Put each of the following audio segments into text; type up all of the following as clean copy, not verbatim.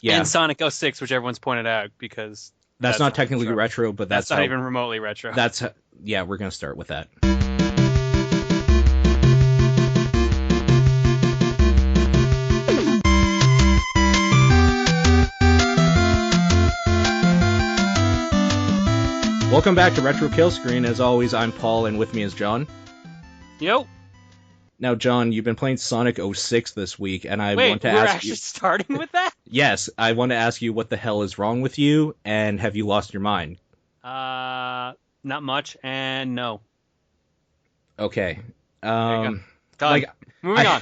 Yeah, And Sonic 06, which everyone's pointed out because that's that's not not technically retro, but that's not even remotely retro. yeah, we're gonna start with that. Welcome back to Retro Killscreen. As always, I'm Paul, and with me is John. Yo, Now, John, you've been playing Sonic 06 this week, and I want wait, to we're ask actually you... starting with that? Yes, I want to ask you what the hell is wrong with you, and have you lost your mind? Not much, and no. Okay. There you go. Done. Like, Moving on.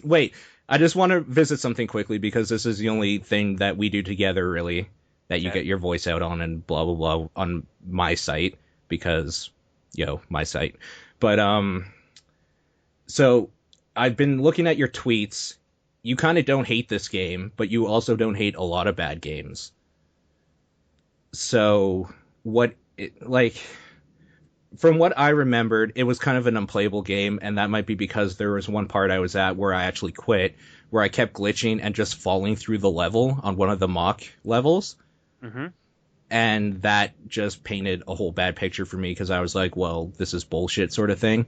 wait, I just want to visit something quickly, because this is the only thing that we do together, really, that you Okay. get your voice out on, and blah, blah, blah, on my site, because, my site. But, so, I've been looking at your tweets. You kind of don't hate this game, but you also don't hate a lot of bad games. So, from what I remembered, it was kind of an unplayable game, and that might be because there was one part I was at where I actually quit, where I kept glitching and just falling through the level on one of the mock levels. Mm-hmm. And that just painted a whole bad picture for me, because I was like, well, this is bullshit sort of thing.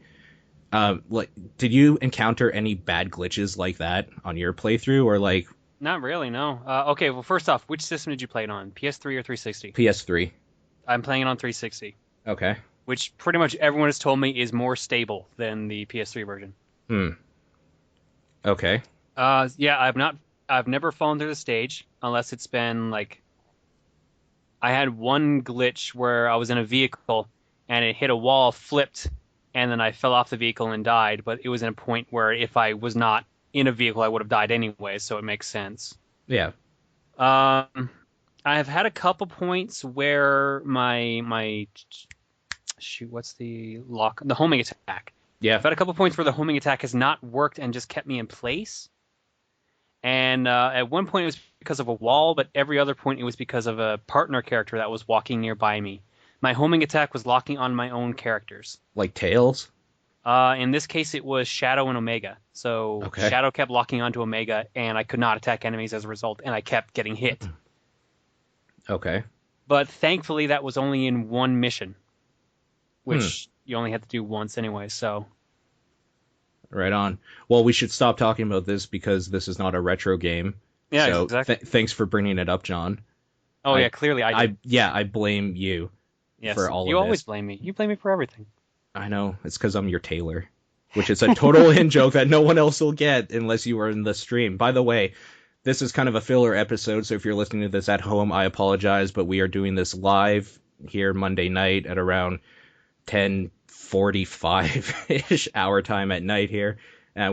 Did you encounter any bad glitches like that on your playthrough, or like Not really, no. Okay, well, first off, which system did you play it on? PS3 or 360? PS3? I'm playing it on 360, Okay. which pretty much everyone has told me is more stable than the PS3 version. Okay. Yeah, I've never fallen through the stage unless it's been like, I had one glitch where I was in a vehicle and it hit a wall, flipped, and then I fell off the vehicle and died. But it was in a point where if I was not in a vehicle, I would have died anyway, so it makes sense. Yeah. I have had a couple points where my shoot, what's the lock? The homing attack. Yeah. I've had a couple points where the homing attack has not worked and just kept me in place. And at one point it was because of a wall, but every other point it was because of a partner character that was walking nearby me. My homing attack was locking on my own characters. Like Tails? In this case, it was Shadow and Omega. So Okay. Shadow kept locking onto Omega, and I could not attack enemies as a result, and I kept getting hit. Okay. But thankfully, that was only in one mission, which you only had to do once anyway, so... Right on. Well, we should stop talking about this because this is not a retro game. Yeah, so exactly. Thanks for bringing it up, John. Oh, yeah, clearly I did. I blame you for all of this. You always blame me. You blame me for everything. I know. It's because I'm your tailor. Which is a total in-joke that no one else will get unless you are in the stream. By the way, this is kind of a filler episode, so if you're listening to this at home, I apologize, but we are doing this live here Monday night at around 10:45-ish our time at night here.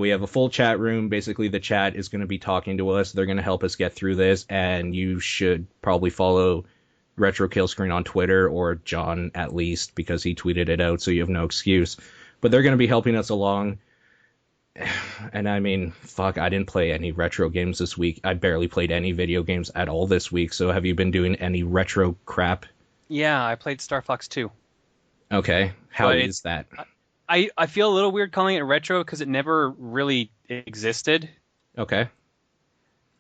We have a full chat room. Basically, the chat is going to be talking to us. They're going to help us get through this, and you should probably follow Retro Killscreen on Twitter, or John at least, because he tweeted it out, so you have no excuse. But they're going to be helping us along. And I mean, fuck, I didn't play any retro games this week. I barely played any video games at all this week, so have you been doing any retro crap? Yeah, I played Star Fox 2. Okay, how is that? I feel a little weird calling it retro because it never really existed. Okay.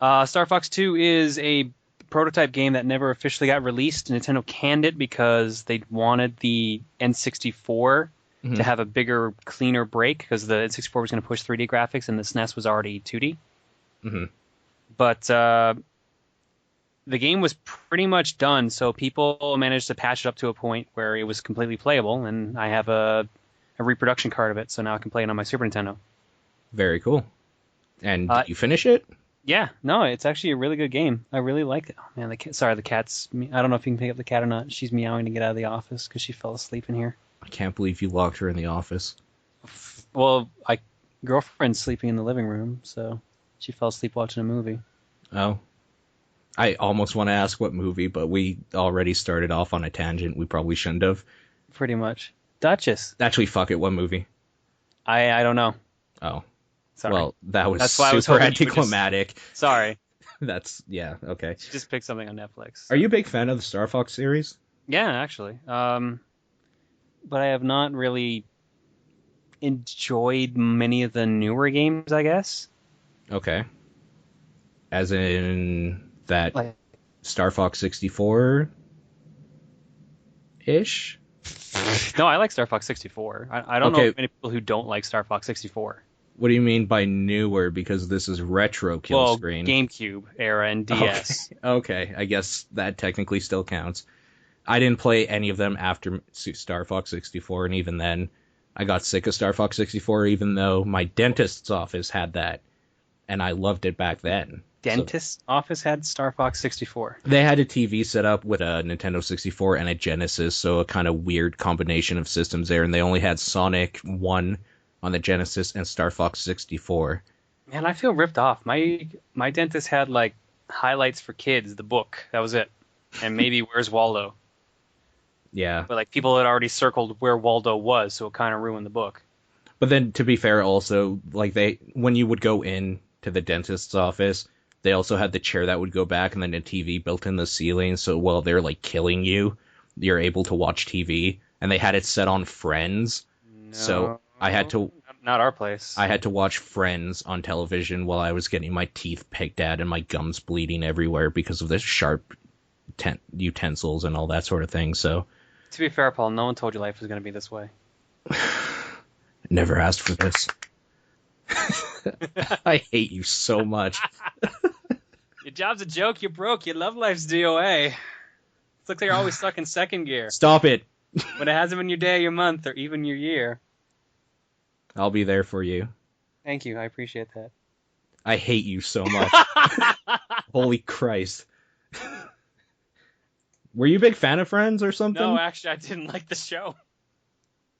Star Fox 2 is a prototype game that never officially got released. Nintendo canned it because they wanted the N64 to have a bigger, cleaner break, because the N64 was going to push 3D graphics and the SNES was already 2D. Mm-hmm. But the game was pretty much done, so people managed to patch it up to a point where it was completely playable, and I have a reproduction card of it, so now I can play it on my Super Nintendo. Very cool. And did you finish it? Yeah, no, it's actually a really good game. I really like it. Oh, man, the cat's... I don't know if you can pick up the cat or not. She's meowing to get out of the office because she fell asleep in here. I can't believe you locked her in the office. Well, girlfriend's sleeping in the living room, so she fell asleep watching a movie. Oh. I almost want to ask what movie, but we already started off on a tangent. We probably shouldn't have. Pretty much. Duchess. Actually, fuck it. What movie? I don't know. Oh. Sorry. Well, that was That's why I was super hoping you would anticlimactic. Sorry. Yeah, okay. She just picked something on Netflix. Are you a big fan of the Star Fox series? Yeah, actually. But I have not really enjoyed many of the newer games, I guess. Okay. As in, that Like, Star Fox 64 ish. no, I like Star Fox 64. I don't know Okay, many people who don't like Star Fox 64. what do you mean by newer? Because this is retro kill Well, screen. GameCube era and DS. Okay, I guess that technically still counts. I didn't play any of them after Star Fox 64, and even then, I got sick of Star Fox 64, even though my dentist's office had that, and I loved it back then. So Dentist's office had Star Fox 64. they had a TV set up with a Nintendo 64 and a Genesis, so a kind of weird combination of systems there, and they only had Sonic 1 on the Genesis and Star Fox 64. Man, I feel ripped off. My dentist had like highlights for kids, the book. That was it. And maybe Where's Waldo. Yeah. But like people had already circled where Waldo was, so it kind of ruined the book. But then, to be fair, also, like when you would go in to the dentist's office, they also had the chair that would go back and then a TV built in the ceiling, so while they're like killing you, you're able to watch TV. And they had it set on Friends, so I had to Not our place. I had to watch Friends on television while I was getting my teeth picked at and my gums bleeding everywhere because of the sharp utensils and all that sort of thing. So, To be fair, Paul, no one told you life was going to be this way. never asked for this. I hate you so much. Your job's a joke, you're broke, your love life's DOA. It looks like you're always stuck in second gear. Stop it. When it hasn't been your day, your month, or even your year. I'll be there for you. Thank you, I appreciate that. I hate you so much. Holy Christ. Were you a big fan of Friends or something? No, actually, I didn't like the show.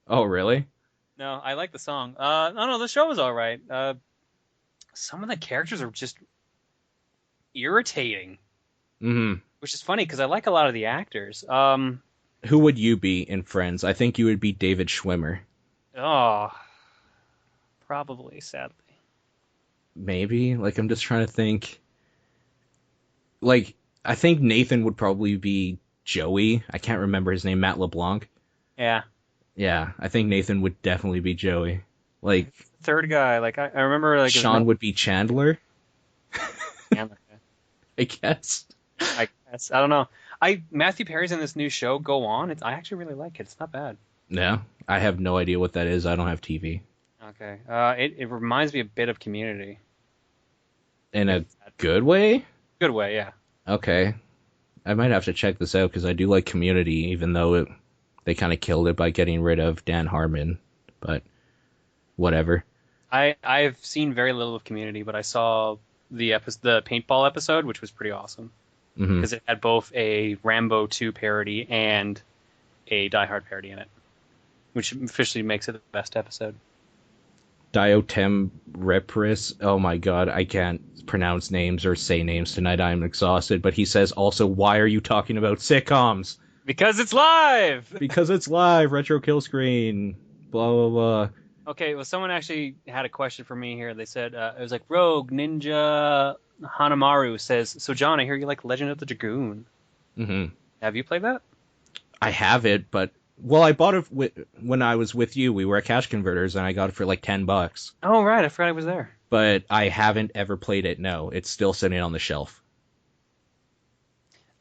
Oh, really? No, I like the song. No, the show was all right. Some of the characters are just irritating, Mm-hmm. which is funny because I like a lot of the actors. Who would you be in Friends? I think you would be David Schwimmer. Oh, probably, sadly. Maybe? Like, I'm just trying to think. Like, I think Nathan would probably be Joey. I can't remember his name. Matt LeBlanc. Yeah. Yeah, I think Nathan would definitely be Joey. Like, Third guy, like I remember, like Sean would be Chandler, I I guess. guess. I don't know. Matthew Perry's in this new show, Go On. I actually really like it. It's not bad. Yeah, I have no idea what that is. I don't have TV. Okay. It reminds me a bit of Community. In a good way? Good way, yeah. Okay. I might have to check this out because I do like Community, even though they kind of killed it by getting rid of Dan Harmon. But whatever. I've seen very little of Community, but I saw the paintball episode, which was pretty awesome Mm-hmm. because it had both a Rambo 2 parody and a Die Hard parody in it, which officially makes it the best episode. Diotem Repris. Oh my god, I can't pronounce names or say names tonight. I'm exhausted. But he says also, why are you talking about sitcoms? Because it's live! Because it's live, Retro Killscreen, blah, blah, blah. Okay, well, someone actually had a question for me here. They said, it was like, Rogue Ninja Hanamaru says, so John, I hear you like Legend of the Dragoon. Mm-hmm. Have you played that? I have it, but, well, I bought it when I was with you. We were at Cash Converters, and I got it for like $10. Oh, right, I forgot I was there. But I haven't ever played it, no. It's still sitting on the shelf.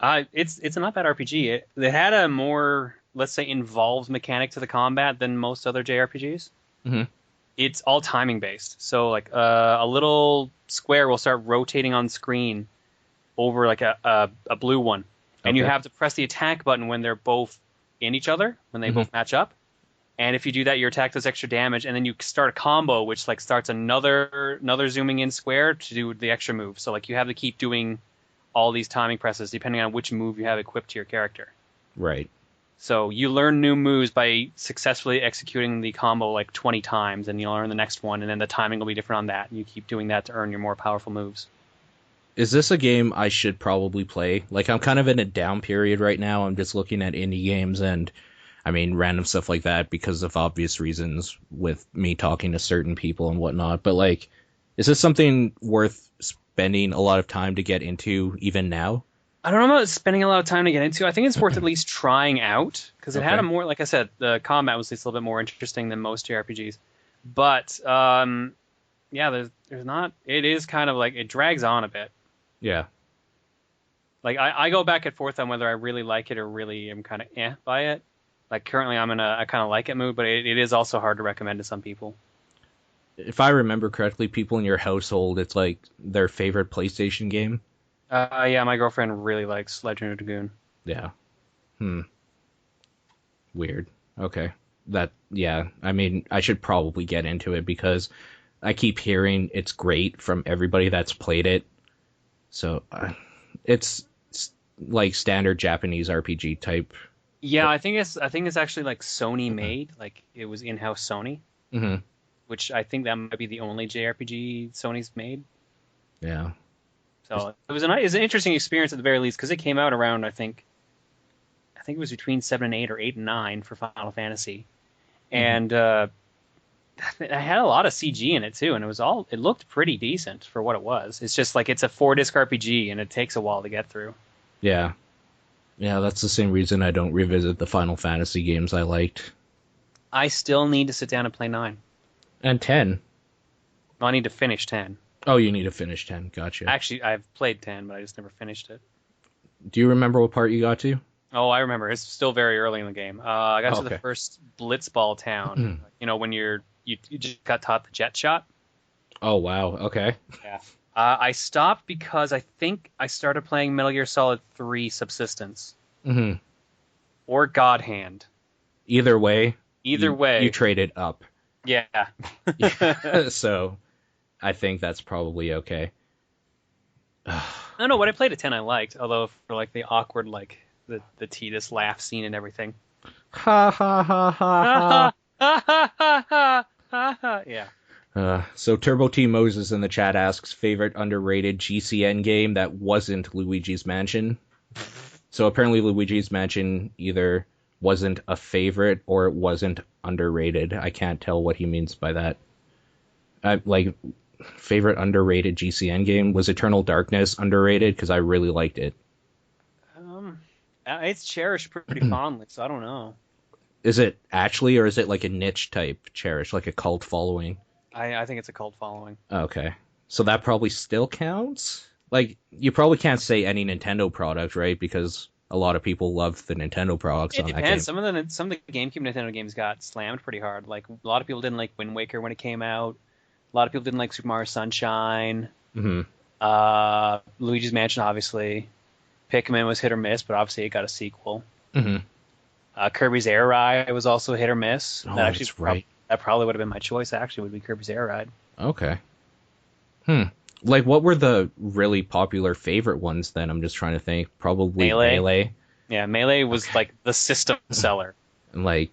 It's a not bad RPG. It had a more, let's say, involved mechanic to the combat than most other JRPGs. Mm-hmm. It's all timing based. So like a little square will start rotating on screen over like a blue one, and you Okay. have to press the attack button when they're both in each other, when they both match up. And if you do that, your attack does extra damage, and then you start a combo which like starts another zooming in square to do the extra move. So like you have to keep doing all these timing presses depending on which move you have equipped to your character. Right. So you learn new moves by successfully executing the combo like 20 times, and you'll learn the next one, and then the timing will be different on that, and you keep doing that to earn your more powerful moves. Is this a game I should probably play? Like, I'm kind of in a down period right now. I'm just looking at indie games and, I mean, random stuff like that because of obvious reasons with me talking to certain people and whatnot. But, like, is this something worth spending a lot of time to get into even now? I don't know about spending a lot of time to get into. I think it's worth at least trying out, because it had Okay. a more, like I said, the combat was at least a little bit more interesting than most JRPGs. But, yeah, there's not, it is kind of like, it drags on a bit. Yeah. Like I go back and forth on whether I really like it or really am kind of by it. Like currently I'm in a kind of like it mood, but it is also hard to recommend to some people. If I remember correctly, people in your household, it's like their favorite PlayStation game. Yeah, my girlfriend really likes Legend of Dragoon. Yeah. Hmm. Weird. Okay. Yeah. I mean, I should probably get into it because I keep hearing it's great from everybody that's played it. So it's like standard Japanese RPG type. Yeah, I think it's actually like Sony made, like it was in-house Sony, Mm-hmm. which I think that might be the only JRPG Sony's made. Yeah. So it was an interesting experience at the very least because it came out around I think it was between 7 and 8 or 8 and 9 for Final Fantasy, Mm-hmm. and it had a lot of CG in it too, and it looked pretty decent for what it was. It's just like it's a 4 disc RPG, and it takes a while to get through. Yeah. Yeah, that's the same reason I don't revisit the Final Fantasy games I liked. I still need to sit down and play 9. And 10. Well, I need to finish 10. Oh, you need to finish 10. Gotcha. Actually, I've played 10, but I just never finished it. Do you remember what part you got to? Oh, I remember. It's still very early in the game. I got Oh, to the okay. first Blitzball town. You know, when you just got taught the jet shot. Oh, wow. Okay. Yeah. I stopped because I think I started playing Metal Gear Solid 3 Subsistence Hmm. or God Hand. Either way, Either you way, traded up. yeah. So I think that's probably okay. I don't know what I played at 10 I liked, although for like the awkward like the Tidus laugh scene and everything. Ha ha ha ha Ha ha. ha ha ha ha ha ha. Yeah. So Turbo T Moses in the chat asks favorite underrated GCN game that wasn't Luigi's Mansion. So apparently Luigi's Mansion either wasn't a favorite or it wasn't underrated. I can't tell what he means by that. Like favorite underrated GCN game was Eternal Darkness underrated because I really liked it. Um, it's cherished pretty fondly, so I don't know. Is it actually, or is it like a niche type cherish, like a cult following? I think it's a cult following. Okay. So that probably still counts? Like, you probably can't say any Nintendo product, right? Because a lot of people love the Nintendo products It on that game. depends. Some of the GameCube Nintendo games got slammed pretty hard. Like a lot of people didn't like Wind Waker when it came out. A lot of people didn't like Super Mario Sunshine. Hmm. Luigi's Mansion, obviously. Pikmin was hit or miss, but obviously it got a sequel. Hmm. Kirby's Air Ride was also hit or miss. Oh, That actually that's right. that probably would have been my choice. Actually, would be Kirby's Air Ride. Okay. Hmm. Like, what were the really popular favorite ones then? I'm just trying to think. Probably Melee. Yeah, Melee was Okay. like the system seller. And, like,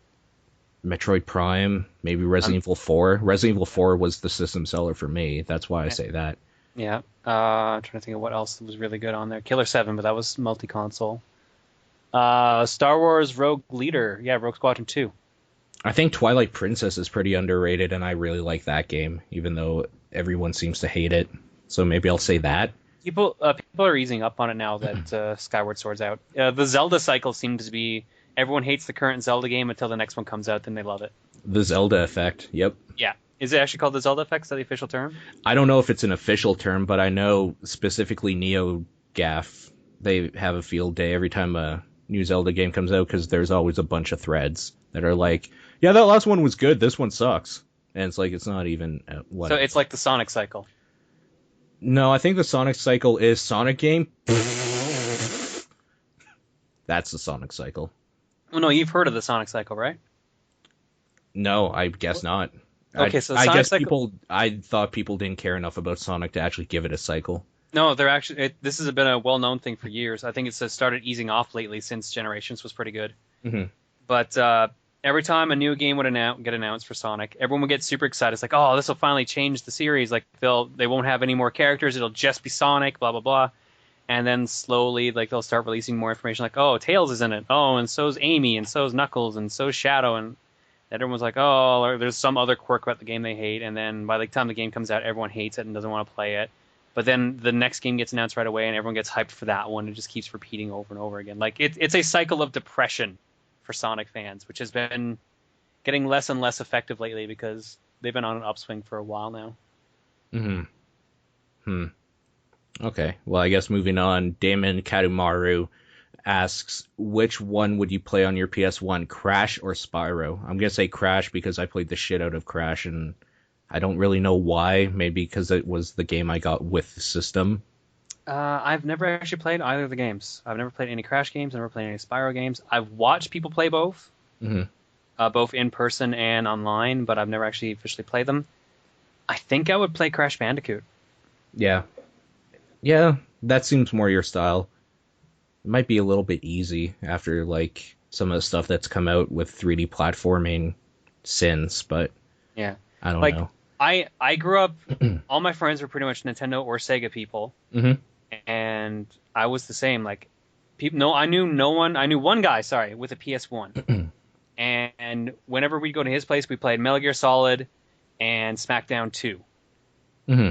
Metroid Prime, maybe Um, Resident Evil 4. Resident Evil 4 was the system seller for me. That's why I say that. Yeah. I'm trying to think of what else was really good on there. Killer 7, but that was multi-console. Star Wars Rogue Leader. Yeah, Rogue Squadron 2. I think Twilight Princess is pretty underrated, and I really like that game, even though everyone seems to hate it. So maybe I'll say that. People are easing up on it now that Skyward Sword's out. The Zelda cycle seems to be everyone hates the current Zelda game until the next one comes out, then they love it. The Zelda effect. Yep. Yeah. Is it actually called the Zelda effect? Is that the official term? I don't know if it's an official term, but I know specifically NeoGAF, they have a field day every time a new Zelda game comes out because there's always a bunch of threads that are like, yeah, that last one was good, this one sucks. And it's like, it's not even what. So it's like the Sonic cycle. No, I think the Sonic cycle is Sonic game. That's the Sonic cycle. Oh, no, you've heard of the Sonic cycle, right? No, I guess not. Okay, so I Sonic guess cycle. I thought people didn't care enough about Sonic to actually give it a cycle. No, they're actually. This has been a well-known thing for years. I think it's started easing off lately since Generations was pretty good. Hmm. But every time a new game would get announced for Sonic, everyone would get super excited. It's like, oh, this will finally change the series. Like they won't have any more characters. It'll just be Sonic. Blah blah blah. And then slowly, like they'll start releasing more information. Like, oh, Tails is in it. Oh, and so's Amy, and so's Knuckles, and so's Shadow, and everyone's like, oh, or there's some other quirk about the game they hate. And then by the time the game comes out, everyone hates it and doesn't want to play it. But then the next game gets announced right away, and everyone gets hyped for that one. It just keeps repeating over and over again. Like it's a cycle of depression for Sonic fans, which has been getting less and less effective lately because they've been on an upswing for a while now. Hmm. Hmm. Okay, well, I guess moving on, Damon Kadumaru asks, which one would you play on your PS1, Crash or Spyro? I'm gonna say Crash because I played the shit out of Crash, and I don't really know why. Maybe because it was the game I got with the system. I've never actually played either of the games. I've never played any Crash games, never played any Spyro games. I've watched people play both, Hmm. both in person and online, but I've never actually officially played them. I think I would play Crash Bandicoot. Yeah, yeah, that seems more your style. It might be a little bit easy after like some of the stuff that's come out with 3D platforming since, but Yeah. I don't Like, know. I grew up, all my friends were pretty much Nintendo or Sega people, Hmm. and I was the same. Like, people, no, I knew no one. I knew one guy, sorry, with a PS1, and whenever we'd go to his place, we played Metal Gear Solid and SmackDown 2. Hmm.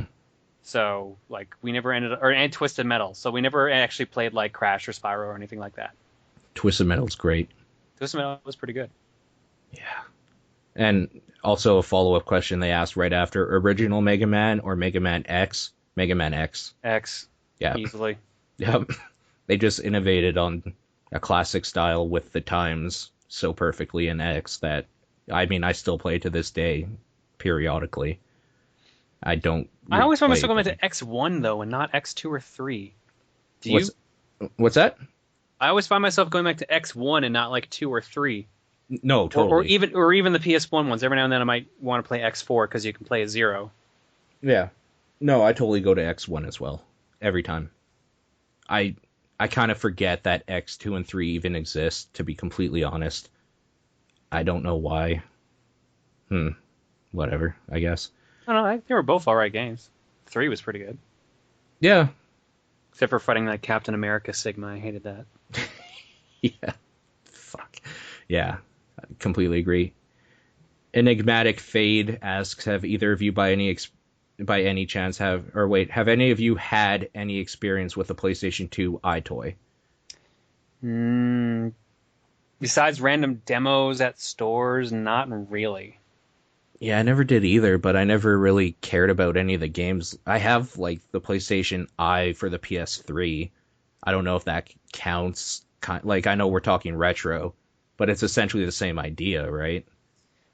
So, like, we never ended up, or and Twisted Metal. So we never actually played like Crash or Spyro or anything like that. Twisted Metal's great. Twisted Metal was pretty good. Yeah. And also a follow-up question they asked right after, original Mega Man or Mega Man X? Mega Man X. X, Yeah. easily. Yep. They just innovated on a classic style with the times so perfectly in X that, I mean, I still play to this day periodically. I don't I always find play myself going again. to X1 though, and not X2 or 3. Do you? What's that? I always find myself going back to X1 and not like 2 or 3. No, Or totally. even the PS1 ones. Every now and then I might want to play X4 because you can play a 0. Yeah. No, I totally go to X1 as well. Every time. I I kind of forget that X2 and 3 even exist, to be completely honest. I don't know why. Whatever, I guess. I don't know. They were both alright games. 3 was pretty good. Yeah. Except for fighting that Captain America Sigma. I hated that. Yeah. Fuck. Yeah. I completely agree. Enigmatic Fade asks, have either of you by any chance have any of you had any experience with a PlayStation 2 iToy? Mm, besides random demos at stores, not really. Yeah, I never did either, but I never really cared about any of the games. I have like the PlayStation I for the PS3. I don't know if that counts. Like I know we're talking retro, but it's essentially the same idea, right?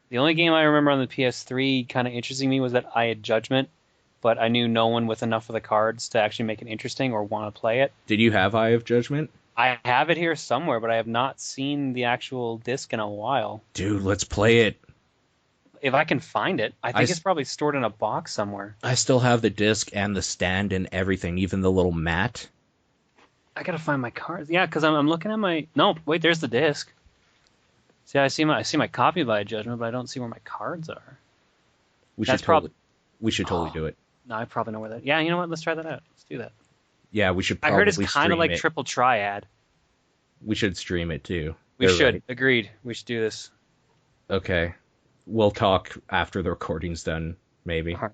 The only game I remember on the PS3 kind of interesting me was that I had Judgment, but I knew no one with enough of the cards to actually make it interesting or want to play it. Did you have Eye of Judgment? I have it here somewhere, but I have not seen the actual disc in a while. Dude, let's play it. If I can find it, I I, think s- it's probably stored in a box somewhere. I still have the disc and the stand and everything, even the little mat. I gotta find my cards. Yeah, because I'm looking at my. No, wait, there's the disc. See, I see my copy of By Judgment, but I don't see where my cards are. We should That's probably. totally do it. No, I probably know where that. Yeah, you know what? Let's try that out. Let's do that. Yeah, we should I heard it's probably kind of stream like it. Triple Triad. We should stream it too. We They're should. right. Agreed. We should do this. Okay. We'll talk after the recording's done, maybe. All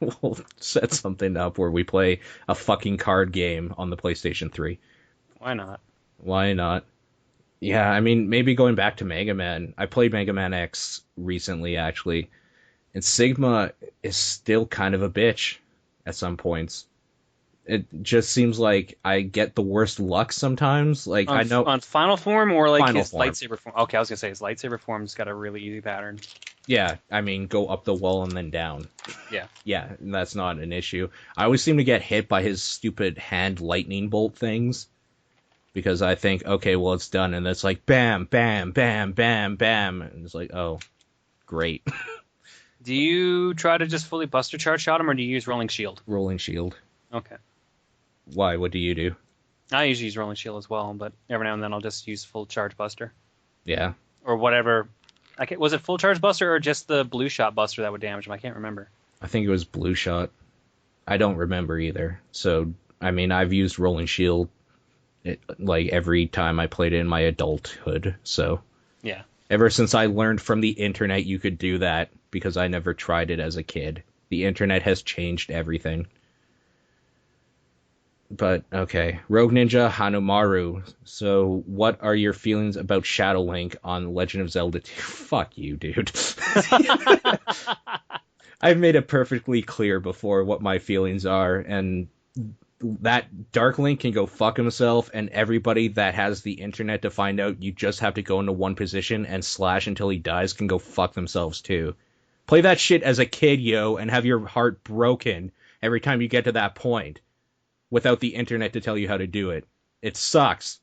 We'll set something up where we play a fucking card game on the PlayStation 3. Why not? Why not? Yeah, I mean, maybe going back to Mega Man. I played Mega Man X recently, actually, and Sigma is still kind of a bitch at some points. It just seems like I get the worst luck sometimes. Like, I know On Final Form or like Final his Form. lightsaber form. Okay, I was gonna say his lightsaber form's got a really easy pattern. Yeah, I mean, go up the wall and then down. Yeah. Yeah, that's not an issue. I always seem to get hit by his stupid hand lightning bolt things because I think, okay, well, it's done, and it's like bam, bam, bam, bam, bam, and it's like, oh, great. Do you try to just fully Buster Charge shot him, or do you use Rolling Shield? Rolling shield. Okay. Why? What do you do? I usually use Rolling Shield as well, but every now and then I'll just use full Charge Buster Yeah. or whatever. Was it full Charge Buster or just the Blue Shot Buster that would damage him? I can't remember. I think it was blue shot. I don't remember either. So, I mean, I've used rolling shield like every time I played it in my adulthood. So, Yeah. ever since I learned from the internet you could do that because I never tried it as a kid. The internet has changed everything. But okay, Rogue Ninja Hanomaru. So, what are your feelings about Shadow Link on Legend of Zelda 2? Fuck you, dude. I've made it perfectly clear before what my feelings are, and that Dark Link can go fuck himself, and everybody that has the internet to find out you just have to go into one position and slash until he dies can go fuck themselves too. Play that shit as a kid, yo, and have your heart broken every time you get to that point without the internet to tell you how to do it. It sucks.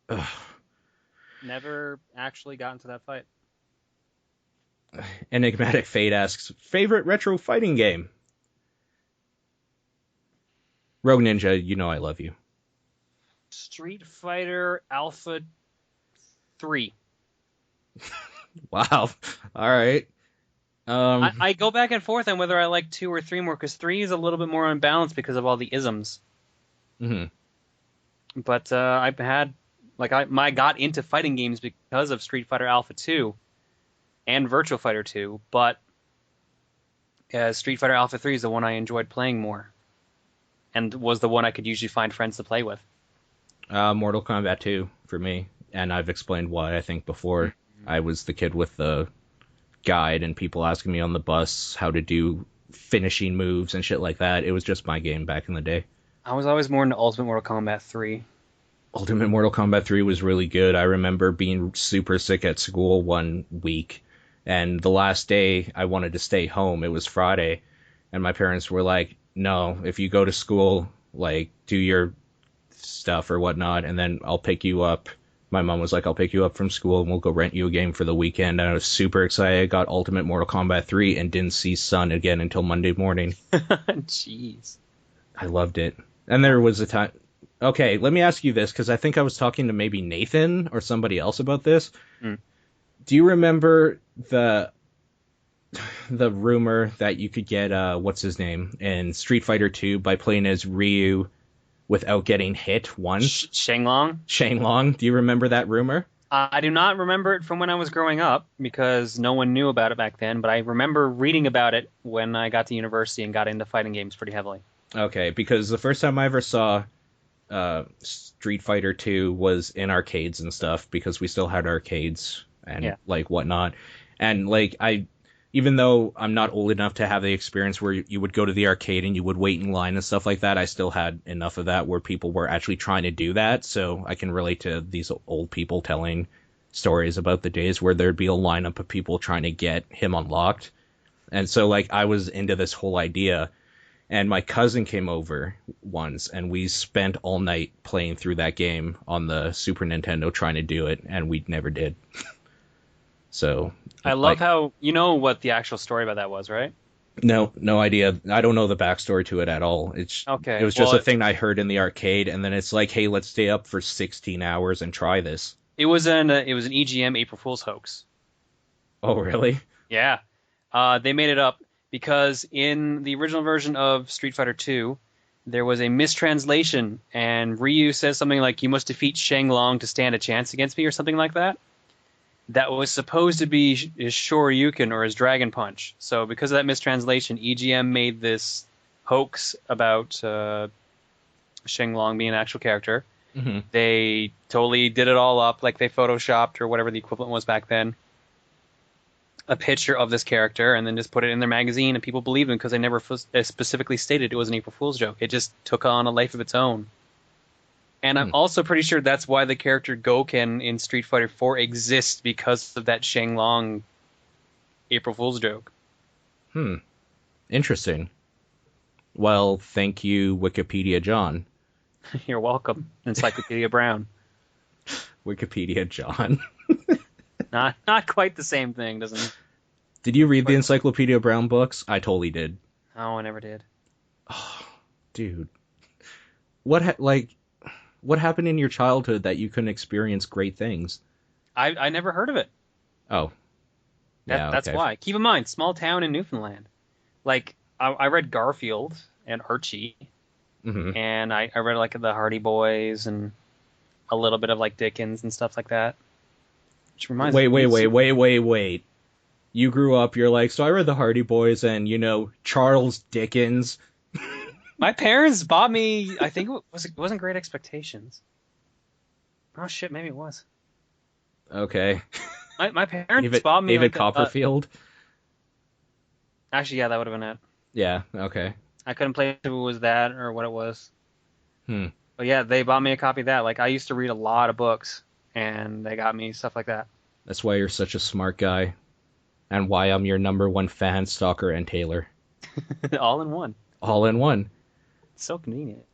Ugh. Never actually got into that fight. Enigmatic Fate asks, favorite retro fighting game? Rogue Ninja, you know I love you. Street Fighter Alpha 3. Wow. All right. I go back and forth on whether I like 2 or 3 more, because 3 is a little bit more unbalanced because of all the isms. Mm-hmm. But I've had, I got into fighting games because of Street Fighter Alpha 2 and Virtua Fighter 2, but Street Fighter Alpha 3 is the one I enjoyed playing more, and was the one I could usually find friends to play with. Mortal Kombat 2 for me, and I've explained why I think before. Mm-hmm. I was the kid with the guide and people asking me on the bus how to do finishing moves and shit like that. It was just my game back in the day. I was always more into Ultimate Mortal Kombat 3. Ultimate Mortal Kombat 3 was really good. I remember being super sick at school one week, and the last day I wanted to stay home. It was Friday, and my parents were like, no, if you go to school, like, do your stuff or whatnot, and then I'll pick you up. My mom was like, I'll pick you up from school and we'll go rent you a game for the weekend. And I was super excited. I got Ultimate Mortal Kombat 3 and didn't see sun again until Monday morning. Jeez. I loved it. And there was a time... Okay, let me ask you this, because I think I was talking to maybe Nathan or somebody else about this. Mm. Do you remember the rumor that you could get, what's his name, in Street Fighter 2 by playing as Ryu without getting hit once? Shenlong? Shenlong. Do you remember that rumor? I do not remember it from when I was growing up, because no one knew about it back then, but I remember reading about it when I got to university and got into fighting games pretty heavily. Okay, because the first time I ever saw Street Fighter 2 was in arcades and stuff, because we still had arcades and like whatnot. And like even though I'm not old enough to have the experience where you would go to the arcade and you would wait in line and stuff like that, I still had enough of that where people were actually trying to do that. So I can relate to these old people telling stories about the days where there'd be a lineup of people trying to get him unlocked. And so like I was into this whole idea, and my cousin came over once and we spent all night playing through that game on the Super Nintendo trying to do it, and we never did. So I love how you know what the actual story about that was, right? No idea. I don't know the backstory to it at all. It was just a thing I heard in the arcade, and then it's like, hey, let's stay up for 16 hours and try this. It was an EGM April Fool's hoax. Oh, really? Yeah. They made it up because in the original version of Street Fighter 2, there was a mistranslation, and Ryu says something like, you must defeat Shenlong to stand a chance against me, or something like that. That was supposed to be his Shoryuken or his Dragon Punch. So because of that mistranslation, EGM made this hoax about Shenlong being an actual character. Mm-hmm. They totally did it all up, like they photoshopped, or whatever the equivalent was back then, a picture of this character, and then just put it in their magazine, and people believed them because they never specifically stated it was an April Fool's joke. It just took on a life of its own. And I'm also pretty sure that's why the character Gouken in Street Fighter 4 exists, because of that Shenlong April Fool's joke. Interesting. Well, thank you, Wikipedia John. You're welcome, Encyclopedia Brown. Wikipedia John. Not quite the same thing, doesn't it? Did you read the Encyclopedia Brown books? I totally did. Oh, I never did. Oh, dude. What happened in your childhood that you couldn't experience great things? I never heard of it. Oh. Yeah, that's why. Keep in mind, small town in Newfoundland. Like, I read Garfield and Archie, mm-hmm. and I read, like, the Hardy Boys and a little bit of, like, Dickens and stuff like that. Which reminds me... Wait. You grew up, you're like, so I read the Hardy Boys and, Charles Dickens... My parents bought me, I think it wasn't Great Expectations. Oh shit, maybe it was. Okay. My parents bought me David Copperfield. Actually, yeah, that would have been it. Yeah, okay. I couldn't play if it was that or what it was. Hmm. But yeah, they bought me a copy of that. Like I used to read a lot of books, and they got me stuff like that. That's why you're such a smart guy, and why I'm your number one fan, Stalker and Taylor, All in one. all in one. It's so convenient.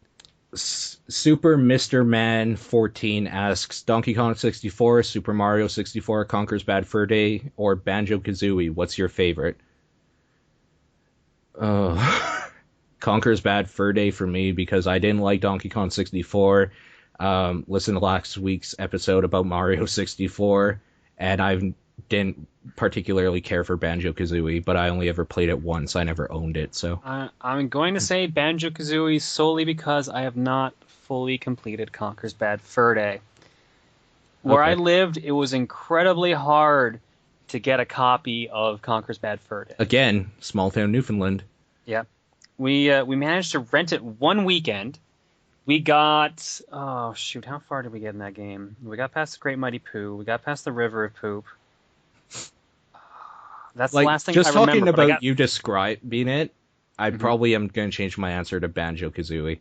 Super Mr. Man 14 asks Donkey Kong 64, Super Mario 64, Conker's Bad Fur Day, or Banjo Kazooie. What's your favorite? Conker's Bad Fur Day for me because I didn't like Donkey Kong 64. Listen to last week's episode about Mario 64, and I didn't particularly care for Banjo Kazooie, but I only ever played it once. I never owned it, so. I'm going to say Banjo Kazooie solely because I have not fully completed Conker's Bad Fur Day. Where Okay. I lived, it was incredibly hard to get a copy of Conker's Bad Fur Day. Again, small town Newfoundland. Yeah. We managed to rent it one weekend. We got, oh shoot, how far did we get in that game? We got past the Great Mighty Pooh. We got past the River of Poop. That's the last thing just I remember. talking but I about got- you describing it, I Mhm. probably am going to change my answer to Banjo Kazooie.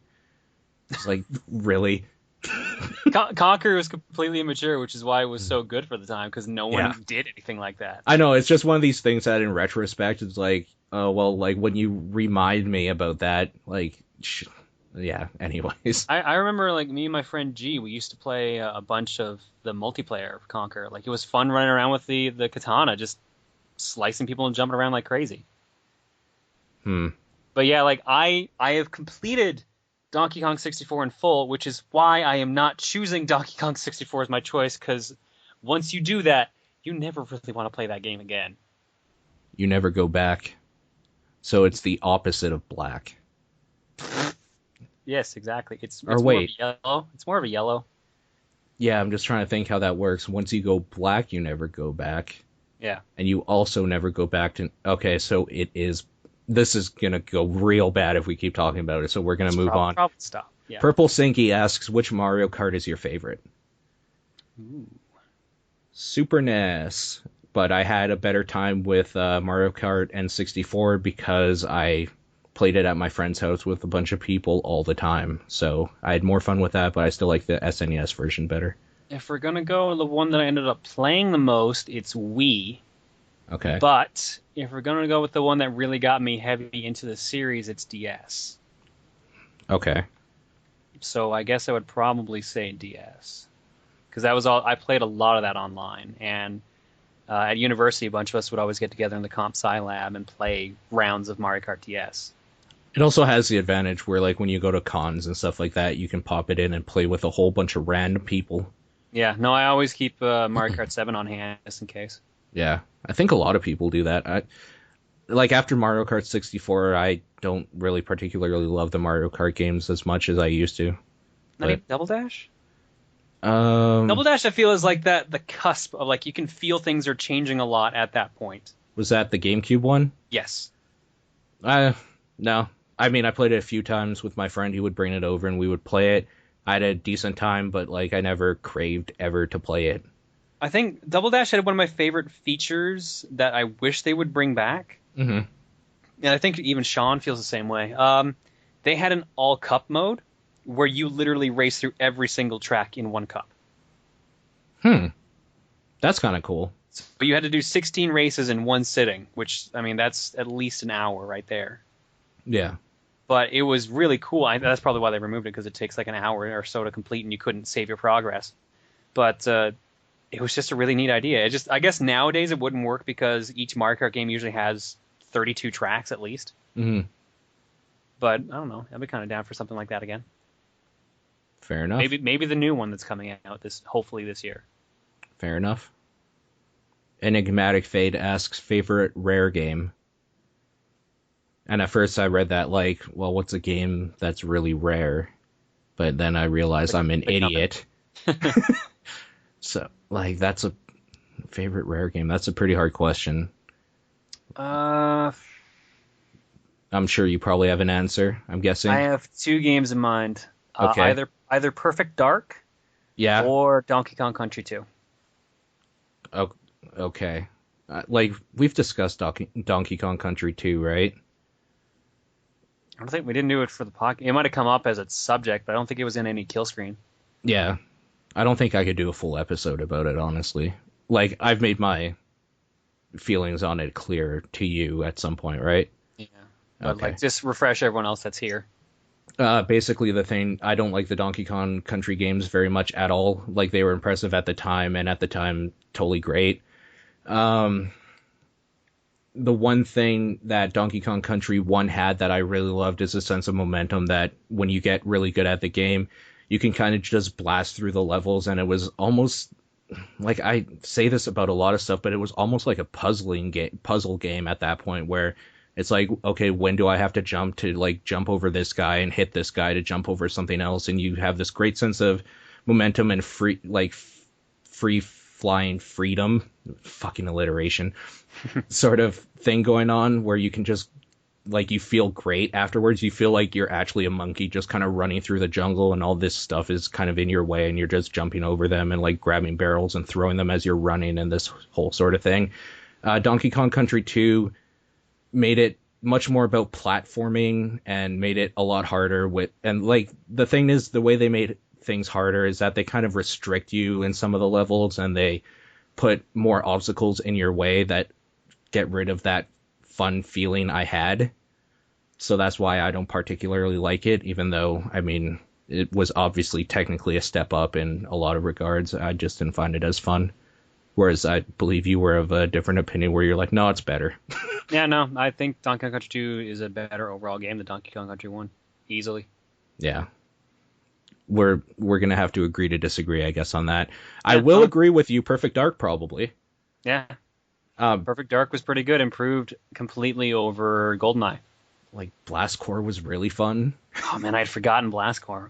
It's like, really? Conker was completely immature, which is why it was so good for the time, because no one Yeah. did anything like that. I know, it's just one of these things that in retrospect, it's like, oh, well, like, when you remind me about that, like, yeah, anyways. I remember, like, me and my friend G, we used to play a bunch of the multiplayer of Conker. Like, it was fun running around with the katana, just slicing people and jumping around like crazy. Hmm. But yeah, like, I have completed Donkey Kong 64 in full, which is why I am not choosing Donkey Kong 64 as my choice, because once you do that, you never really want to play that game again. You never go back. So it's the opposite of black. Yes, exactly. It's Or more of wait. a yellow. It's more of a yellow. Yeah, I'm just trying to think how that works. Once you go black, you never go back. Yeah. And you also never go back to... Okay, so it is... This is going to go real bad if we keep talking about it, so we're going to move on. Probably stop. Yeah. Purple Sinky asks, which Mario Kart is your favorite? Ooh. Super NES. But I had a better time with Mario Kart N64 because I played it at my friend's house with a bunch of people all the time. So I had more fun with that, but I still like the SNES version better. If we're gonna go the one that I ended up playing the most, it's Wii. Okay. But if we're gonna go with the one that really got me heavy into the series, it's DS. Okay. So I guess I would probably say DS, because that was all I played a lot of that online, and at university, a bunch of us would always get together in the comp sci lab and play rounds of Mario Kart DS. It also has the advantage where, like, when you go to cons and stuff like that, you can pop it in and play with a whole bunch of random people. Yeah, no, I always keep Mario Kart 7 on hand just in case. Yeah, I think a lot of people do that. Like, after Mario Kart 64, I don't really particularly love the Mario Kart games as much as I used to. Not even Double Dash? Um, Double Dash, I feel, is like the cusp of, like, you can feel things are changing a lot at that point. was that the GameCube one? Yes. No. I mean, I played it a few times with my friend. He would bring it over and we would play it. I had a decent time, but, like, I never craved ever to play it. I think Double Dash had one of my favorite features that I wish they would bring back. Mm-hmm. And I think even Sean feels the same way. They had an all-cup mode where you literally race through every single track in one cup. That's kind of cool. So you had to do 16 races in one sitting, which, I mean, that's at least an hour right there. Yeah. But it was really cool. That's probably why they removed it, because it takes like an hour or so to complete and you couldn't save your progress. But it was just a really neat idea. I guess nowadays it wouldn't work because each Mario Kart game usually has 32 tracks at least. Mm-hmm. But I don't know. I'd be kind of down for something like that again. Fair enough. Maybe the new one that's coming out hopefully this year. Fair enough. Enigmatic Fade asks, favorite rare game? And at first I read that like, well, what's a game that's really rare? But then I realized I'm an idiot. So, like, that's a favorite rare game. That's a pretty hard question. I'm sure you probably have an answer, I'm guessing. I have two games in mind. Okay. Either Perfect Dark Yeah. or Donkey Kong Country 2. Oh, okay. Like, we've discussed Donkey Kong Country 2, right? I don't think we didn't do it for the podcast. It might have come up as a subject, but I don't think it was in any kill screen. Yeah, I don't think I could do a full episode about it, honestly. Like, I've made my feelings on it clear to you at some point, right? Yeah. But Okay. just refresh everyone else that's here. Basically, the thing, I don't like the Donkey Kong Country games very much at all. Like, they were impressive at the time, and at the time, totally great. Um, the one thing that Donkey Kong Country 1 had that I really loved is a sense of momentum that when you get really good at the game, you can kind of just blast through the levels, and it was almost like, I say this about a lot of stuff, but it was almost like a puzzle game at that point where it's like, okay, when do I have to jump to like jump over this guy and hit this guy to jump over something else? And you have this great sense of momentum and free flying freedom, fucking alliteration, sort of thing going on where you can just like, you feel great afterwards. You feel like you're actually a monkey just kind of running through the jungle and all this stuff is kind of in your way and you're just jumping over them and like grabbing barrels and throwing them as you're running and this whole sort of thing. Donkey Kong Country 2 made it much more about platforming and made it a lot harder and like the thing is, the way they made things harder is that they kind of restrict you in some of the levels and they put more obstacles in your way that get rid of that fun feeling I had. So that's why I don't particularly like it, even though, I mean, it was obviously technically a step up in a lot of regards. I just didn't find it as fun. Whereas I believe you were of a different opinion where you're like, no, it's better. Yeah, no, I think Donkey Kong Country 2 is a better overall game than Donkey Kong Country 1. Easily. Yeah. We're going to have to agree to disagree, I guess, on that. I will agree with you, Perfect Dark, probably. Yeah. Perfect Dark was pretty good, improved completely over GoldenEye. Like, Blast Corps was really fun. Oh, man, I had forgotten Blast Corps.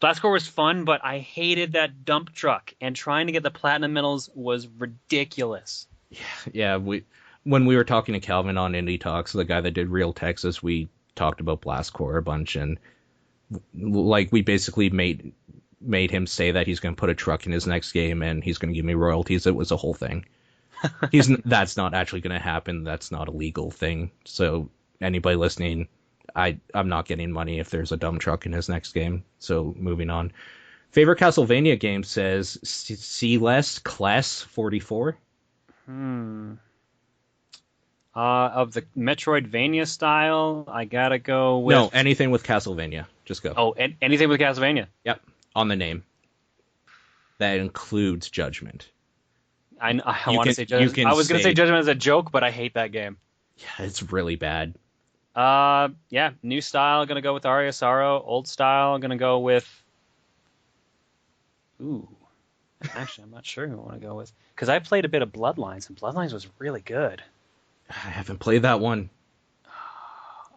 Blast Corps was fun, but I hated that dump truck, and trying to get the platinum medals was ridiculous. Yeah, when we were talking to Calvin on Indie Talks, the guy that did Real Texas, we talked about Blast Corps a bunch, and like we basically made him say that he's going to put a truck in his next game and he's going to give me royalties. It was a whole thing. That's not actually going to happen. That's not a legal thing. So anybody listening, I'm not getting money if there's a dump truck in his next game. So moving on. Favorite Castlevania game says Celeste Kless 44. Of the Metroidvania style, I gotta go with... No, anything with Castlevania. Just go. Oh, anything with Castlevania. Yep, on the name. That includes Judgment. I want to say Judgment. I was going to say Judgment as a joke, but I hate that game. Yeah, it's really bad. Yeah, new style, going to go with Aria Sorrow. Old style, going to go with... Ooh. Actually, I'm not sure who I want to go with. Because I played a bit of Bloodlines, and Bloodlines was really good. I haven't played that one.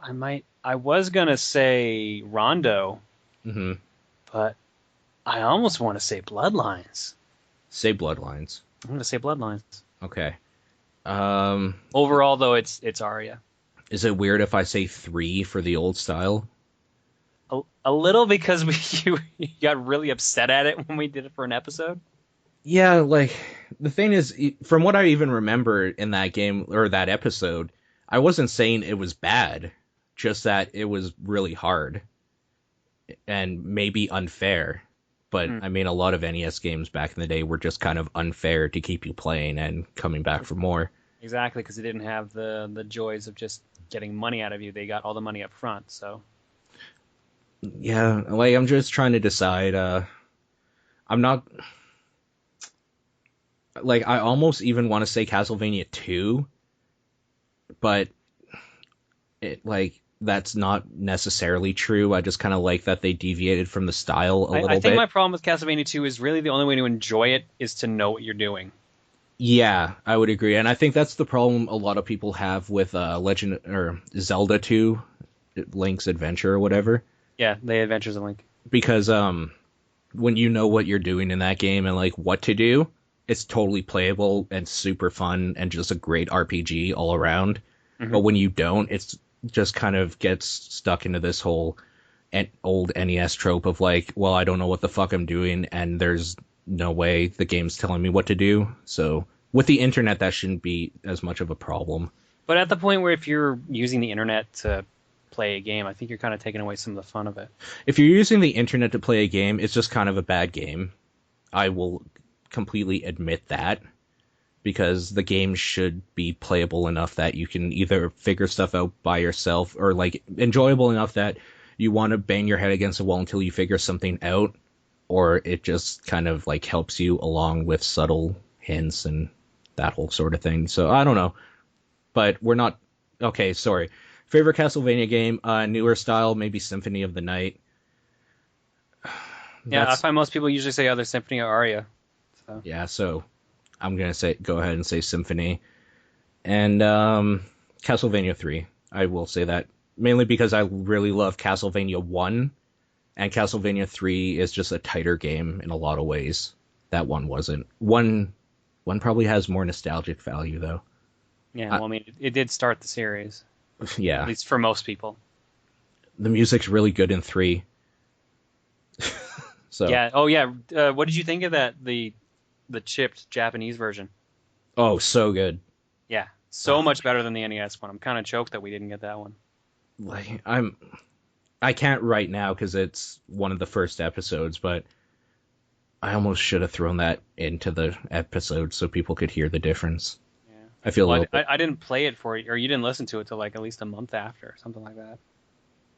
I was going to say Rondo, but I almost want to say Bloodlines. Say Bloodlines. I'm going to say Bloodlines. Okay. Overall, though, it's Aria. Is it weird if I say 3 for the old style? A little, because you got really upset at it when we did it for an episode. Yeah, like, the thing is, from what I even remember in that game, or that episode, I wasn't saying it was bad, just that it was really hard, and maybe unfair. But, I mean, a lot of NES games back in the day were just kind of unfair to keep you playing and coming back for more. Exactly, because they didn't have the joys of just getting money out of you. They got all the money up front, so... Yeah, like, I'm just trying to decide, I'm not... Like, I almost even want to say Castlevania 2, but that's not necessarily true. I just kind of like that they deviated from the style a little bit. I think my problem with Castlevania 2 is really the only way to enjoy it is to know what you're doing. Yeah, I would agree. And I think that's the problem a lot of people have with Legend or Zelda 2, Link's Adventure or whatever. Yeah, The Adventures of Link. Because when you know what you're doing in that game and like what to do, it's totally playable and super fun and just a great RPG all around. But when you don't, it's just kind of gets stuck into this whole old NES trope of like, well, I don't know what the fuck I'm doing and there's no way the game's telling me what to do. So with the internet, that shouldn't be as much of a problem. But at the point where if you're using the internet to play a game. I think you're kind of taking away some of the fun of it. If you're using the internet to play a game, it's just kind of a bad game. I will completely admit that, because the game should be playable enough that you can either figure stuff out by yourself, or like enjoyable enough that you want to bang your head against the wall until you figure something out, or it just kind of like helps you along with subtle hints and that whole sort of thing. So I don't know, but we're not okay. Sorry. Favorite Castlevania game, newer style, maybe Symphony of the Night. Yeah, I find most people usually say either Symphony or Aria. So. Yeah, so I'm gonna go ahead and say Symphony, and Castlevania 3. I will say that mainly because I really love Castlevania 1, and Castlevania 3 is just a tighter game in a lot of ways. That one wasn't. One probably has more nostalgic value though. Yeah, well, I mean, it did start the series. Yeah, at least for most people. The music's really good in 3. So yeah. Oh yeah. What did you think of that? The chipped Japanese version. Oh, so good. Yeah, so much better than the NES one. I'm kind of choked that we didn't get that one. Like I can't right now because it's one of the first episodes, but I almost should have thrown that into the episode so people could hear the difference. Yeah. I feel I didn't play it for you, or you didn't listen to it till like at least a month after, something like that.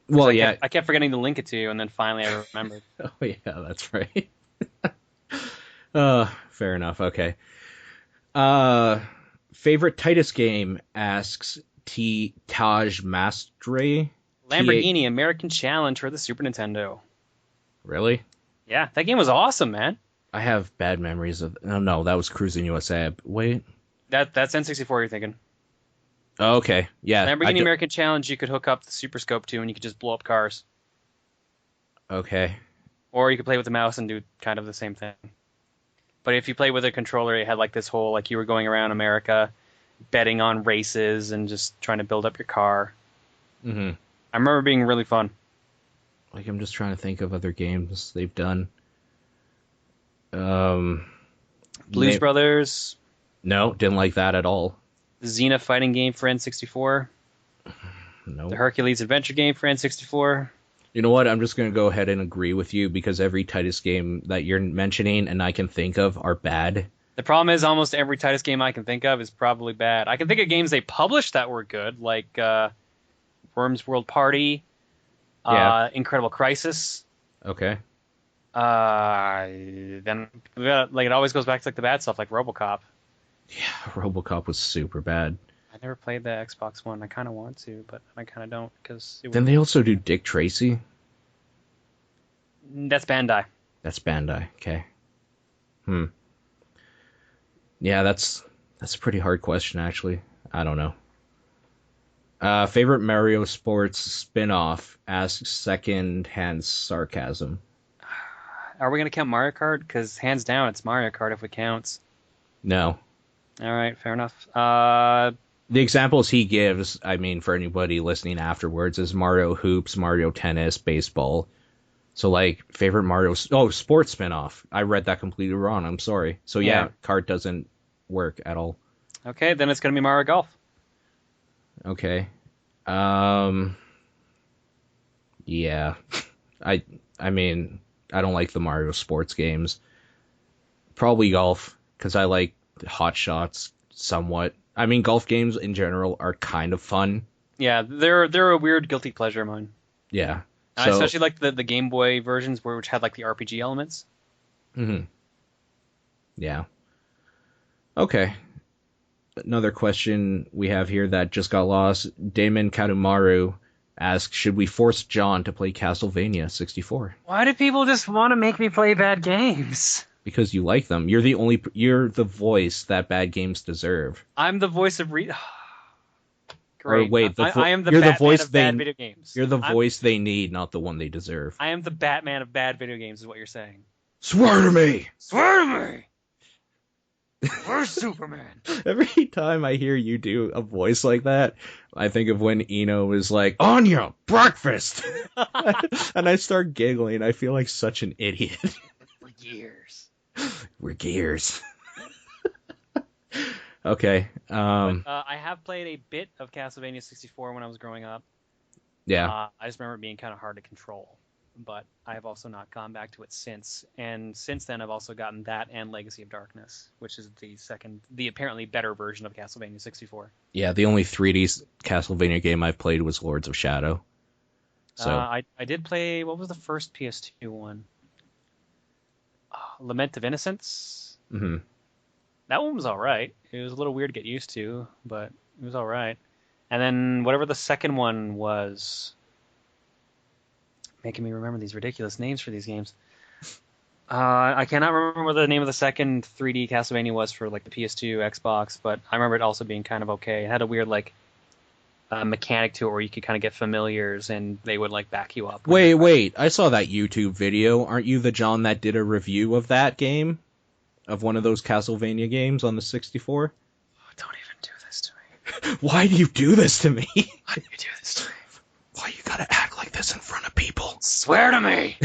Well, I kept forgetting to link it to you, and then finally I remembered. Oh yeah, that's right. Fair enough. Okay. Favorite Titus game, asks T Taj Mastre. Lamborghini American Challenge for the Super Nintendo. Really? Yeah, that game was awesome, man. I have bad memories of. Oh no, that was Cruising USA. Wait. That's N64 you're thinking. Oh, okay. Yeah. Lamborghini American Challenge, you could hook up the Super Scope to, and you could just blow up cars. Okay. Or you could play with the mouse and do kind of the same thing. But if you play with a controller, it had like this whole, like you were going around America, betting on races and just trying to build up your car. Mm-hmm. I remember being really fun. Like, I'm just trying to think of other games they've done. Blues Brothers. No, didn't like that at all. The Xena fighting game for N64. No. The Hercules adventure game for N64. You know what? I'm just going to go ahead and agree with you, because every Titus game that you're mentioning and I can think of are bad. The problem is almost every Titus game I can think of is probably bad. I can think of games they published that were good, like Worms World Party, Incredible Crisis. Okay. Then like it always goes back to like the bad stuff, like RoboCop. Yeah, RoboCop was super bad. I never played the Xbox One. I kind of want to, but I kind of don't because. Then they also do Dick Tracy. That's Bandai. That's Bandai. Okay. Yeah, that's a pretty hard question, actually. I don't know. Favorite Mario Sports spin-off, asks Second-Hand Sarcasm. Are we going to count Mario Kart? Because hands down, it's Mario Kart if it counts. No. All right, fair enough. The examples he gives, I mean, for anybody listening afterwards, is Mario Hoops, Mario Tennis, baseball. So, like, favorite Mario... Oh, sports spin-off. I read that completely wrong. I'm sorry. So, yeah, kart doesn't work at all. Okay, then it's going to be Mario Golf. Okay. Yeah. I mean, I don't like the Mario sports games. Probably golf, because I like hot shots somewhat. I mean, golf games in general are kind of fun. Yeah, they're a weird guilty pleasure of mine. Yeah. So, I especially like the Game Boy versions which had like the RPG elements. Mm-hmm. Yeah. Okay. Another question we have here that just got lost. Damon Kadumaru asks, should we force Jon to play Castlevania 64? Why do people just want to make me play bad games? Because you like them. You're the voice that bad games deserve. I'm the voice of Great. Or wait, I am the you're Batman the voice of bad video games. You're the voice they need, not the one they deserve. I am the Batman of bad video games, is what you're saying. Swear to me! Swear to me! Where's Superman? Every time I hear you do a voice like that, I think of when Eno was like, Anya, breakfast! And I start giggling. I feel like such an idiot. For years. We're gears. Okay. I have played a bit of Castlevania 64 when I was growing up. Yeah. I just remember it being kind of hard to control. But I have also not gone back to it since. And since then, I've also gotten that and Legacy of Darkness, which is the apparently better version of Castlevania 64. Yeah, the only 3D Castlevania game I've played was Lords of Shadow. So I did play, what was the first PS2 one? Lament of Innocence. mhm. That one was all right. It was a little weird to get used to, but it was all right. And then whatever the second one was, making me remember these ridiculous names for these games. I cannot remember what the name of the second 3D Castlevania was for like the PS2, Xbox, but I remember it also being kind of okay. It had a weird like mechanic to it where you could kind of get familiars and they would like back you up. Wait, I saw that YouTube video. Aren't you the John that did a review of that game? Of one of those Castlevania games on the 64? Oh, don't even do this to me. Why do you do this to me? Why do you do this to me? Why you gotta act like this in front of people? Swear to me!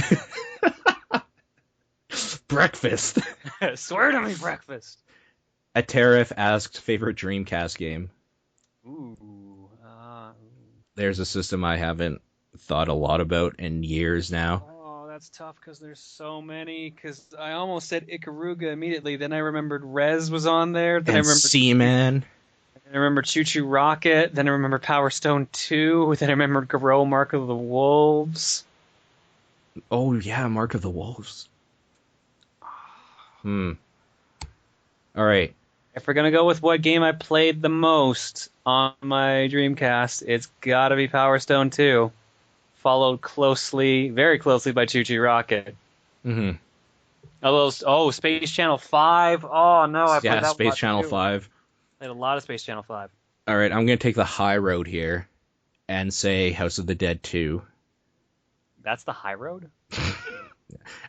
Breakfast. Swear to me, breakfast! A Tariff asked favorite Dreamcast game. Ooh. There's a system I haven't thought a lot about in years now. Oh, that's tough because there's so many. Because I almost said Ikaruga immediately. Then I remembered Rez was on there. Then And I remembered Seaman. Then I remember Choo Choo Rocket. Then I remember Power Stone 2. Then I remembered Garou Mark of the Wolves. Oh yeah, Mark of the Wolves. All right. If we're gonna go with what game I played the most on my Dreamcast, it's gotta be Power Stone 2, followed very closely by Choo Choo Rocket. Mm-hmm. Oh, Space Channel 5. Oh no, I played that Space Channel 5. Played a lot of Space Channel 5. All right, I'm gonna take the high road here, and say House of the Dead 2. That's the high road?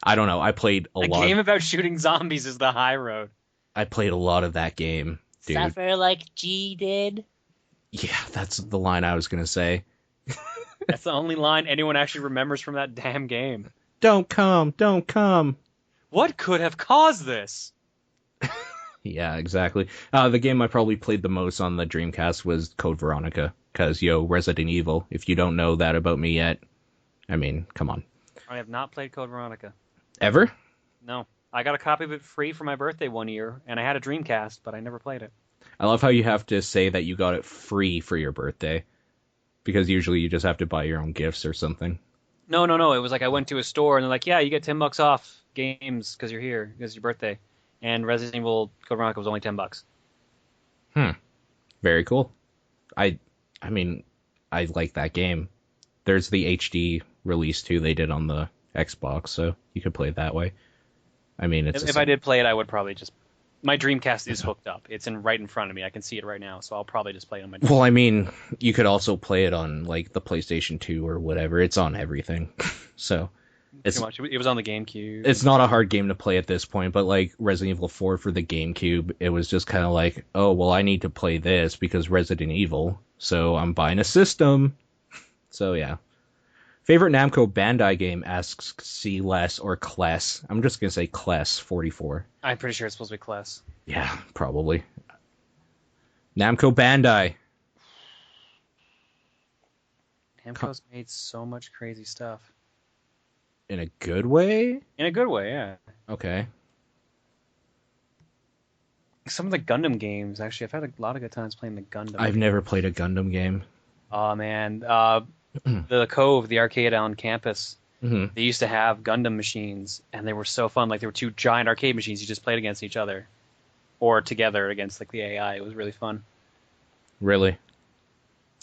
I don't know. I played a lot. A game about shooting zombies is the high road. I played a lot of that game, dude. Suffer like G did. Yeah, that's the line I was gonna say. That's the only line anyone actually remembers from that damn game. Don't come, don't come. What could have caused this? Yeah, exactly. The game I probably played the most on the Dreamcast was Code Veronica, because, Resident Evil. If you don't know that about me yet, I mean, come on. I have not played Code Veronica. Ever? No. I got a copy of it free for my birthday one year, and I had a Dreamcast, but I never played it. I love how you have to say that you got it free for your birthday, because usually you just have to buy your own gifts or something. No. It was like I went to a store, and they're like, yeah, you get $10 off games because you're here, because it's your birthday. And Resident Evil Code Veronica was only $10. Very cool. I mean, I like that game. There's the HD release too they did on the Xbox, so you could play it that way. I mean, if I did play it, I would probably just... My Dreamcast is hooked up. It's right in front of me. I can see it right now, so I'll probably just play it on my Dreamcast. Well, I mean, you could also play it on, like, the PlayStation 2 or whatever. It's on everything. So, it's... Too much. It was on the GameCube. It's not a hard game to play at this point, but, like, Resident Evil 4 for the GameCube, it was just kind of like, oh, well, I need to play this because Resident Evil, so I'm buying a system. So, yeah. Favorite Namco Bandai game, asks C. Less or Kless. I'm just going to say Kless 44. I'm pretty sure it's supposed to be Kless. Yeah, probably. Namco Bandai. Namco's made so much crazy stuff. In a good way? In a good way, yeah. Okay. Some of the Gundam games, actually, I've had a lot of good times playing the Gundam. I've never played a Gundam game. Oh, man. The Cove, the arcade on campus, they used to have Gundam machines, and they were so fun. Like, they were two giant arcade machines. You just played against each other. Or together against, like, the AI. It was really fun. Really?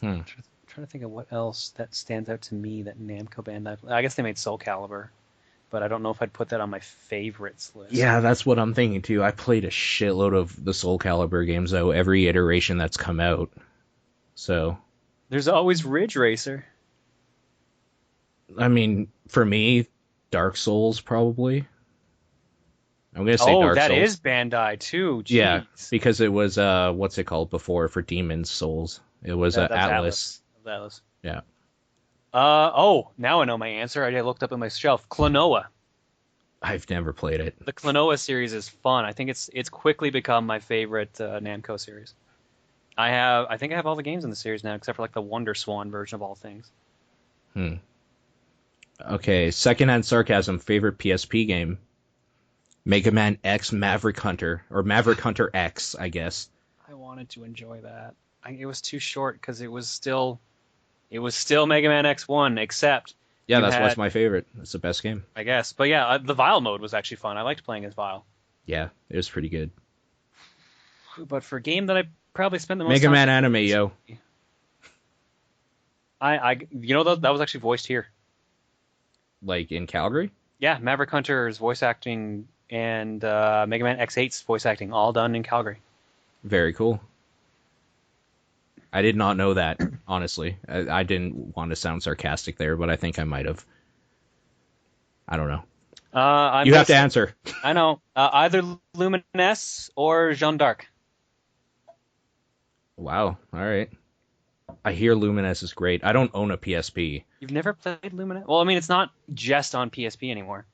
I'm trying to think of what else that stands out to me that Namco Bandai... I guess they made Soul Calibur, but I don't know if I'd put that on my favorites list. Yeah, that's what I'm thinking, too. I played a shitload of the Soul Calibur games, though, every iteration that's come out. So... There's always Ridge Racer. I mean, for me, Dark Souls, probably. I'm going to say Dark Souls. Oh, that is Bandai, too. Jeez. Yeah, because it was, what's it called before for Demon's Souls? It was Atlas. Atlas. Yeah. Now I know my answer. I looked up on my shelf. Klonoa. I've never played it. The Klonoa series is fun. I think it's quickly become my favorite Namco series. I think I have all the games in the series now, except for like the Wonder Swan version of all things. Hmm. Okay, secondhand sarcasm. Favorite PSP game? Mega Man X Maverick Hunter, or Maverick Hunter X, I guess. I wanted to enjoy that. It was too short because it was still Mega Man X1, except Yeah, you that's what's had, my favorite. It's the best game. I guess. But yeah, the Vile mode was actually fun. I liked playing as Vile. Yeah, it was pretty good. But for a game that I probably spent the most Mega time Man anime, yo. that was actually voiced here. Like in Calgary? Yeah, Maverick Hunter's voice acting and Mega Man X8's voice acting all done in Calgary. Very cool. I did not know that, honestly. I didn't want to sound sarcastic there, but I think I might have. I don't know. You have to answer. I know. Either Luminous or Jeanne d'Arc. Wow. All right. I hear Luminous is great. I don't own a PSP You've never played Luminous? Well, I mean, it's not just on PSP anymore.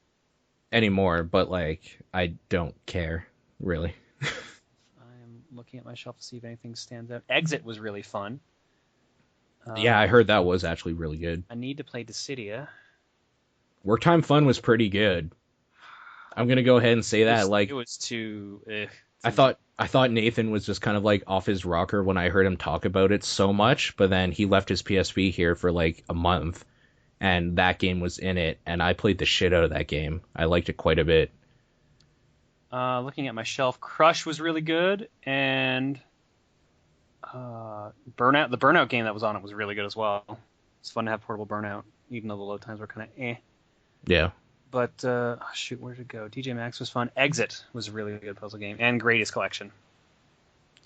anymore, but like I don't care really. I'm looking at my shelf to see if anything stands out. Exit was really fun. Yeah, I heard that was actually really good. I need to play Dissidia. Work Time Fun was pretty good. I'm gonna go ahead and say that. Like it was too. I thought Nathan was just kind of like off his rocker when I heard him talk about it so much, but then he left his PSP here for like a month, and that game was in it, and I played the shit out of that game. I liked it quite a bit. Looking at my shelf, Crush was really good, and Burnout. The Burnout game that was on it was really good as well. It's fun to have portable Burnout, even though the load times were kind of eh. Yeah. But shoot, where did it go? DJ Maxx was fun. Exit was a really good puzzle game, and Greatest Collection.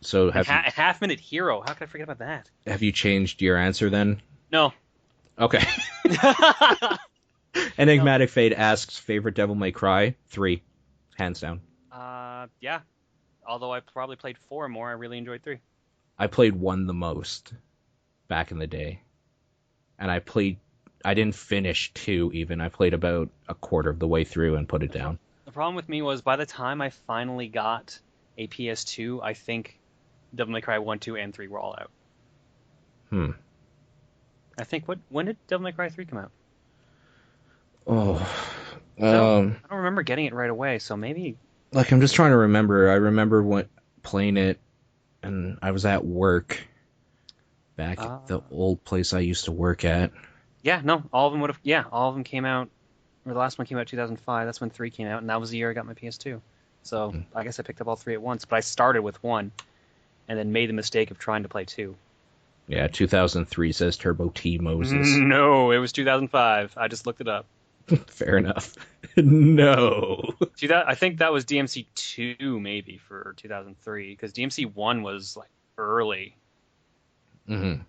So Half Minute Hero. How could I forget about that? have you changed your answer then? No. Okay. Enigmatic Fate asks favorite Devil May Cry 3, hands down. Yeah. Although I probably played 4 more, I really enjoyed 3. I played 1 the most back in the day, and I didn't finish 2 even. I played about a quarter of the way through and put it down. The problem with me was by the time I finally got a PS2, I think Devil May Cry 1, 2, and 3 were all out. I think when did Devil May Cry 3 come out? I don't remember getting it right away, so maybe. Like, I'm just trying to remember. I remember playing it, and I was at work back at the old place I used to work at. Yeah, no, all of them would have. Yeah, all of them came out. Or the last one came out in 2005. That's when 3 came out, and that was the year I got my PS2. So I guess I picked up all 3 at once. But I started with 1, and then made the mistake of trying to play 2. Yeah, 2003 says Turbo T Moses. No, it was 2005. I just looked it up. Fair enough. No. I think that was DMC 2 maybe for 2003, because DMC 1 was like early. Mm-hmm.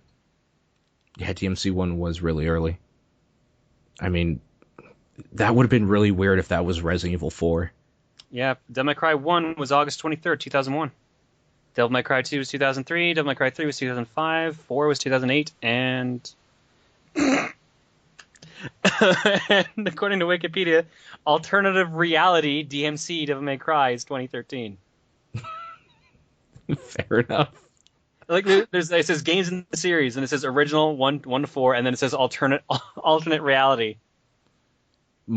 Yeah, DMC 1 was really early. I mean, that would have been really weird if that was Resident Evil 4. Yeah, Devil May Cry 1 was August 23rd, 2001. Devil May Cry 2 was 2003, Devil May Cry 3 was 2005, 4 was 2008, and... and according to Wikipedia, Alternative Reality DMC Devil May Cry is 2013. Fair enough. Like it says games in the series, and it says original 1 to 4, and then it says alternate reality.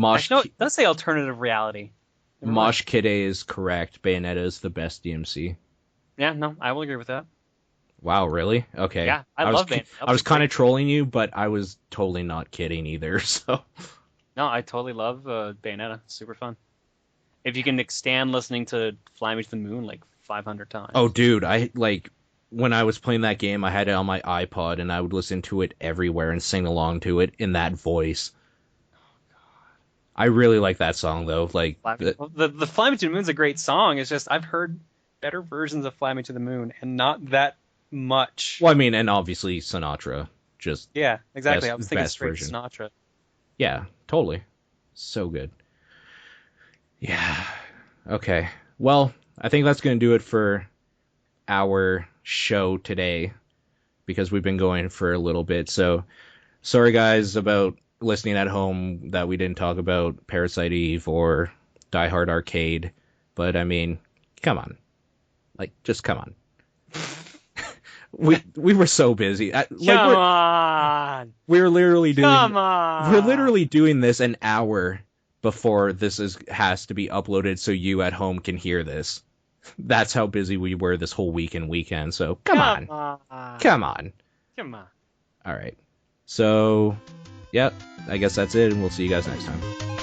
Actually, no, it does say alternative reality. Mosh Kide is correct. Bayonetta is the best DMC. Yeah, no, I will agree with that. Wow, really? Okay. Yeah, I love Bayonetta. I was kind of trolling you, but I was totally not kidding either. So. No, I totally love Bayonetta. Super fun. If you can stand listening to Fly Me to the Moon like 500 times. Oh, dude, when I was playing that game, I had it on my iPod, and I would listen to it everywhere and sing along to it in that voice. I really like that song, though. Like the Fly Me to the Moon's a great song. It's just I've heard better versions of Fly Me to the Moon, and not that much. Well, I mean, and obviously Sinatra. Just yeah, exactly. I was thinking best straight version. Sinatra. Yeah, totally. So good. Yeah. Okay. Well, I think that's going to do it for our show today, because we've been going for a little bit. So sorry, guys, about listening at home that we didn't talk about Parasite Eve or Die Hard Arcade. But I mean, come on. Like, just come on. We were so busy. Come on. We're literally doing. Come on. We're literally doing this an hour before this has to be uploaded, so you at home can hear this. That's how busy we were this whole week and weekend. So come on. Come on. All right. So, yep. I guess that's it, and we'll see you guys next time.